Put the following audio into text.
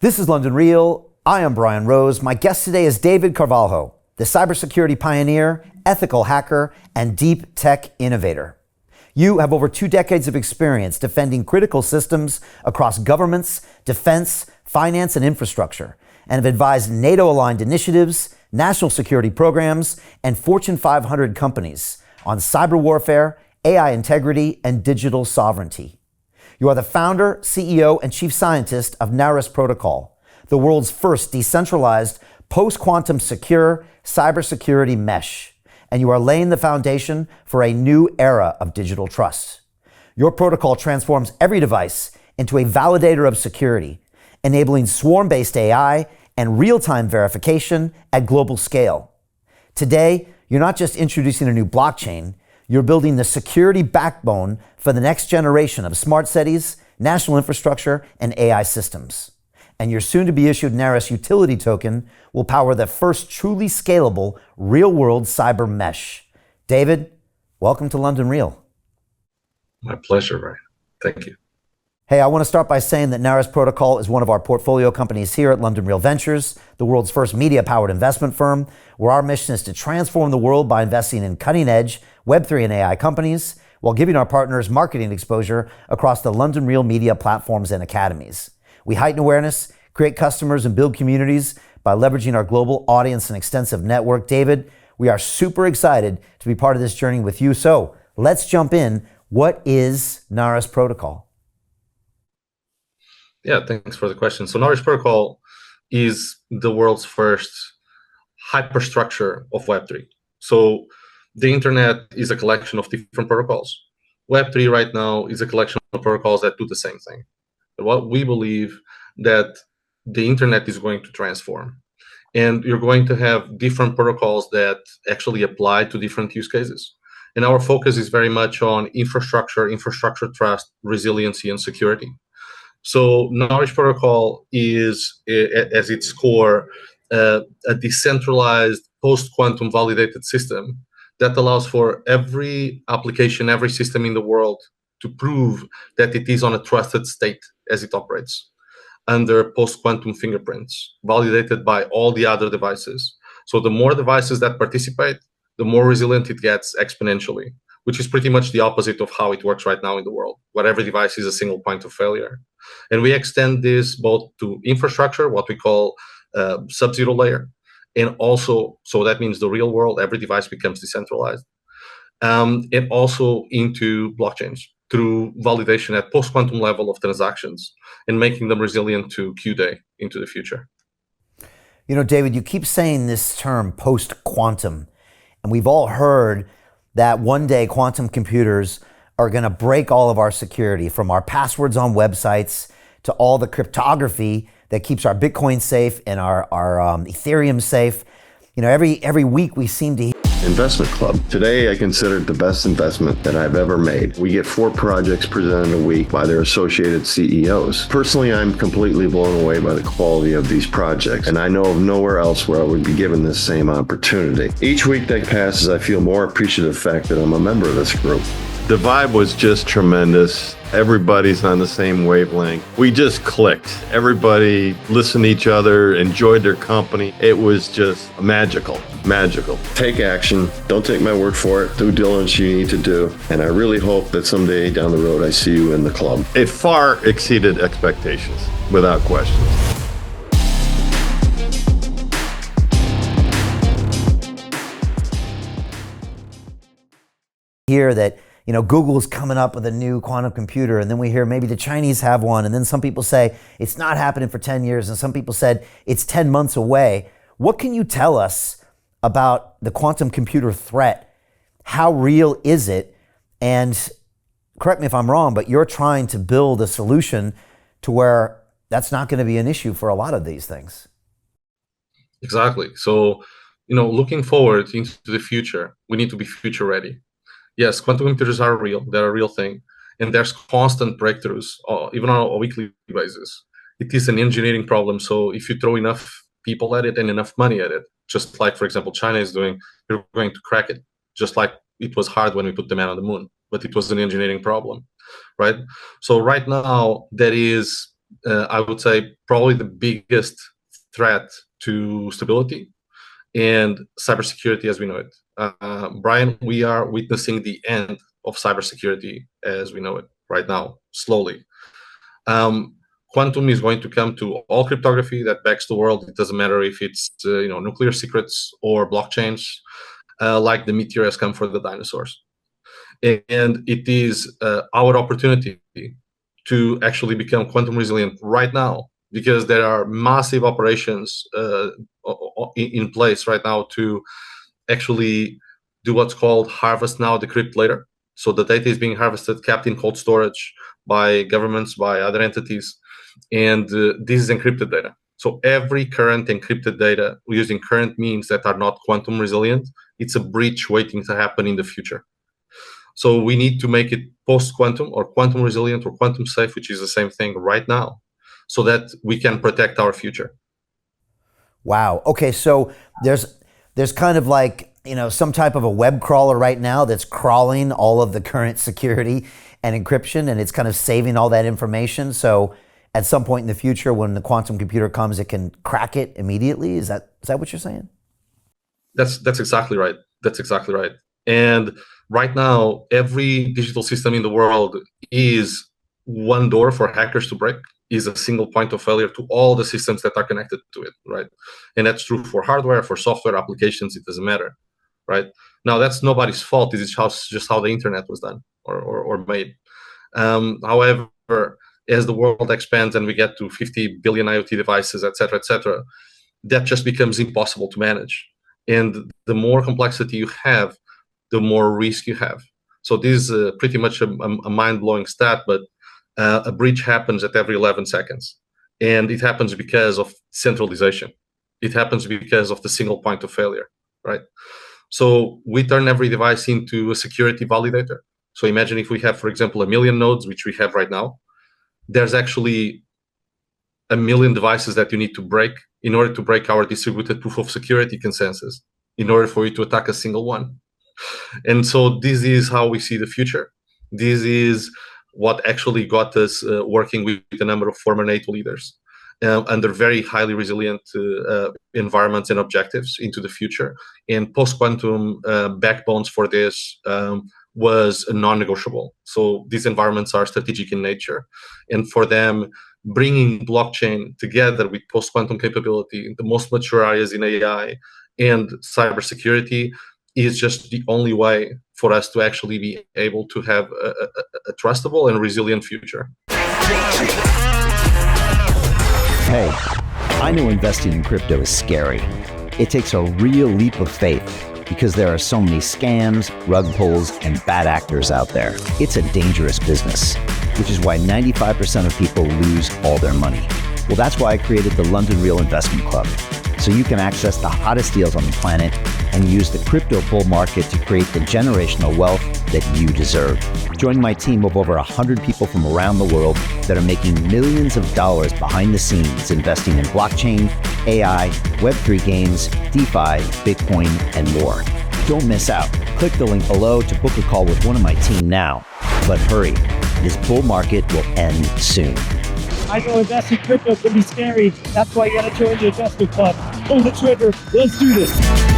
This is London Real. I am Brian Rose. My guest today is David Carvalho, the cybersecurity pioneer, ethical hacker, and deep tech innovator. You have over 2 decades of experience defending critical systems across governments, defense, finance, and infrastructure, and have advised NATO-aligned initiatives, national security programs, and Fortune 500 companies on cyber warfare, AI integrity, and digital sovereignty. You are the founder, CEO, and chief scientist of Naoris Protocol, the world's first decentralized, post-quantum secure cybersecurity mesh. And you are laying the foundation for a new era of digital trust. Your protocol transforms every device into a validator of security, enabling swarm-based AI and real-time verification at global scale. Today, you're not just introducing a new blockchain, you're building the security backbone for the next generation of smart cities, national infrastructure, and AI systems. And your soon-to-be issued Naoris utility token will power the first truly scalable, real-world cyber mesh. David, welcome to London Real. My pleasure, Ryan. Thank you. Hey, I want to start by saying that Naoris Protocol is one of our portfolio companies here at London Real Ventures, the world's first media-powered investment firm, where our mission is to transform the world by investing in cutting-edge Web3 and AI companies, while giving our partners marketing exposure across the London Real media platforms and academies. We heighten awareness, create customers, and build communities by leveraging our global audience and extensive network. David, we are super excited to be part of this journey with you. So let's jump in. What is Naoris Protocol? Yeah, thanks for the question. So Naoris Protocol is the world's first hyperstructure of Web3. So the internet is a collection of different protocols. Web3 right now is a collection of protocols that do the same thing. But what we believe that the internet is going to transform. And you're going to have different protocols that actually apply to different use cases. And our focus is very much on infrastructure trust, resiliency, and security. So Naoris Protocol is, as its core, a decentralized post-quantum validated system that allows for every application, every system in the world to prove that it is on a trusted state as it operates under post-quantum fingerprints, validated by all the other devices. So the more devices that participate, the more resilient it gets exponentially, which is pretty much the opposite of how it works right now in the world, where every device is a single point of failure. And we extend this both to infrastructure, what we call sub-zero layer, and also, so that means the real world, every device becomes decentralized, and also into blockchains through validation at post-quantum level of transactions and making them resilient to Q-Day into the future. You know, David, you keep saying this term post-quantum, and we've all heard that one day quantum computers are going to break all of our security, from our passwords on websites to all the cryptography that keeps our Bitcoin safe and our Ethereum safe. You know, every week we seem to Investment Club. Today, I consider it the best investment that I've ever made. We get 4 projects presented a week by their associated CEOs. Personally, I'm completely blown away by the quality of these projects, and I know of nowhere else where I would be given this same opportunity. Each week that passes, I feel more appreciative of the fact that I'm a member of this group. The vibe was just tremendous. Everybody's on the same wavelength. We just clicked. Everybody listened to each other, enjoyed their company. It was just magical. Take action. Don't take my word for it. Due diligence you need to do. And I really hope that someday down the road I see you in the club. It far exceeded expectations, without question. hear that, you know, Google is coming up with a new quantum computer, and then we hear maybe the Chinese have one, and then some people say it's not happening for 10 years, and some people said it's 10 months away. What can you tell us about the quantum computer threat? How real is it? And correct me if I'm wrong, but you're trying to build a solution to where that's not going to be an issue for a lot of these things. Exactly. So, you know, looking forward into the future, we need to be future ready. Yes, quantum computers are real. They're a real thing. And there's constant breakthroughs, even on a weekly basis. It is an engineering problem. So if you throw enough people at it and enough money at it, just like, for example, China is doing, you're going to crack it. Just like it was hard when we put the man on the moon, but it was an engineering problem, right? So right now, there is I would say, probably the biggest threat to stability and cybersecurity as we know it. Brian, we are witnessing the end of cybersecurity as we know it right now, slowly. Quantum is going to come to all cryptography that backs the world. It doesn't matter if it's nuclear secrets or blockchains, like the meteor has come for the dinosaurs. And it is our opportunity to actually become quantum resilient right now, because there are massive operations in place right now to actually do what's called harvest now, decrypt later. So the data is being harvested, kept in cold storage by governments, by other entities, and this is encrypted data. So every current encrypted data using current means that are not quantum resilient, it's a breach waiting to happen in the future. So we need to make it post-quantum or quantum resilient or quantum safe, which is the same thing right now, so that we can protect our future. Wow. Okay, so there's kind of like, some type of a web crawler right now that's crawling all of the current security and encryption, and it's kind of saving all that information. So at some point in the future, when the quantum computer comes, it can crack it immediately. Is that what you're saying? That's exactly right. That's exactly right. And right now, every digital system in the world is one door for hackers to break, is a single point of failure to all the systems that are connected to it, right? And that's true for hardware, for software applications, it doesn't matter, right? Now, that's nobody's fault. This is just how the internet was done or made. However, as the world expands and we get to 50 billion IoT devices, et cetera, that just becomes impossible to manage. And the more complexity you have, the more risk you have. So this is pretty much a mind-blowing stat, but a breach happens at every 11 seconds. And it happens because of centralization. It happens because of the single point of failure, right? So we turn every device into a security validator. So imagine if we have, for example, 1 million nodes, which we have right now, there's actually 1 million devices that you need to break in order to break our distributed proof of security consensus, in order for you to attack a single one. And so this is how we see the future. This is what actually got us working with a number of former NATO leaders under very highly resilient environments and objectives into the future. And post-quantum backbones for this was non-negotiable. So these environments are strategic in nature. And for them, bringing blockchain together with post-quantum capability in the most mature areas in AI and cybersecurity is just the only way for us to actually be able to have a trustable and resilient future. Hey, I know investing in crypto is scary. It takes a real leap of faith because there are so many scams, rug pulls, and bad actors out there. It's a dangerous business, which is why 95% of people lose all their money. Well, that's why I created the London Real Investment Club, so you can access the hottest deals on the planet and use the crypto bull market to create the generational wealth that you deserve. Join my team of over 100 people from around the world that are making millions of dollars behind the scenes investing in blockchain, AI, Web3 games, DeFi, Bitcoin, and more. Don't miss out. Click the link below to book a call with one of my team now. But hurry, this bull market will end soon. I know investing in crypto can be scary. That's why you gotta join the investment club. Pull the trigger. Let's do this.